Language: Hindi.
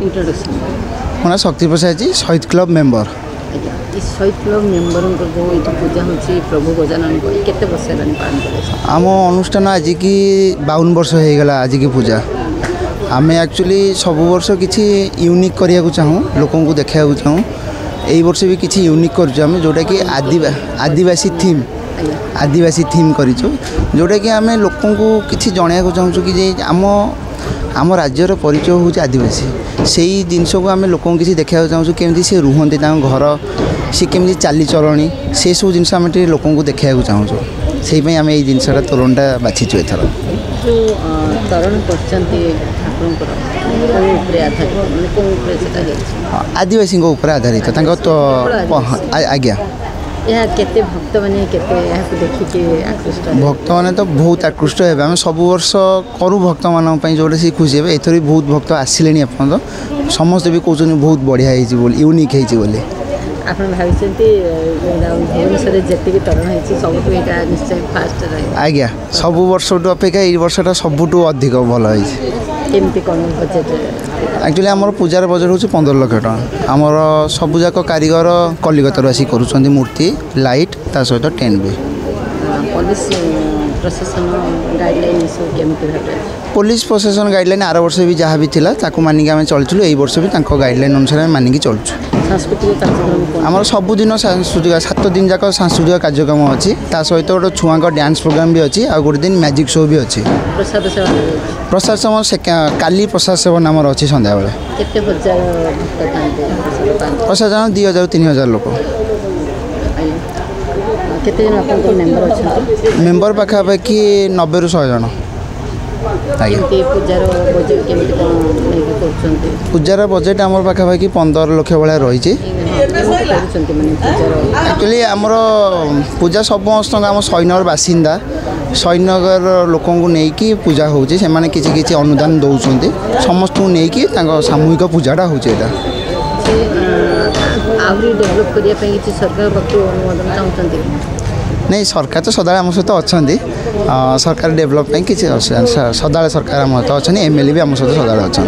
इंट्रोडक्शन ମୋ ନାଁ ଶକ୍ତି ପ୍ରସାଦ जी शहीद क्लब मेंबर। शहीद क्लब मेंबर जो ये पूजा होची प्रभु गजानन को केते वर्ष हेलानी पालन करे आम अनुष्ठान आज की 52 वर्ष हो गला आज की पूजा। आम एक्चुअली सब वर्ष किसी यूनिक करिया को चाहूँ लोकों को देखा चाहूँ यही वर्ष भी किसी यूनिक कर जोटा कि आदिवासी थीम करूँ जोटा कि आम लोकों को किसी जनवाक चाहूँ कि आम राज्यर परिचय हूँ आदिवासी से जिनस को आम लोक किसी देखा चाहूँ केमी सी रुहते घर सी केमी चालीचलणी से सब जिन आम लोक देखा चाहूँ से आम ये जिनसा तोरणटा बाछीचु एथर जो तरण कर आदिवासी आधारित आज्ञा केते भक्त मैंने भक्त मैंने तो बहुत आकृष्ट है आम सब वर्ष करूँ भक्त मान जोटा सी खुशी है एथर भी बहुत भक्त आसिले अपन तो समस्ते भी कहते बहुत बढ़िया यूनिक होती आज्ञा सब वर्ष अपेक्षा ये वर्षटा सबुठ अधिक भल एक्चुअली आम पूजार बजेट हूँ 15 लाख टका आमर सबुजाक कारीगर कलिकतार आसी करूँ मूर्ति लाइट ता सहित टेंट भी पुलिस प्रशासन गाइडलाइन आर वर्ष भी जहाँ भी थिला ताकू मानिक आम चलूँ यही वर्ष भी गाइडलाइन अनुसार मानिक चलुँ आम सबुदिन सांस्कृतिक 7 दिन जाक सांस्कृतिक कार्यक्रम अच्छी सहित गोटे छुआ डांस प्रोग्राम भी अच्छी आ गोटे दिन मैजिक शो भी अच्छी प्रसाद सेवा काली प्रसाद सेवा नाम अच्छी संध्या बेले प्रसाद 2000-3000 लोक मेंबर पाखापाखि 90 100 जन पूजार बजेट आम पाखापाखि 15 लाख भाया रही एक्चुअली आमर पूजा समस्त आम सहीनगर बासिंदा सहीनगर लोक नहीं पूजा होची से माने किसी किसी अनुदान दौरान समस्त को लेकिन सामूहिक पूजाटा हो नहीं सरकार तो सदा आम सहित अच्छा सरकार डेभलप किसी सदा सरकार आम सहित अच्छा एमएलए भी आम सहित सदा अच्छा।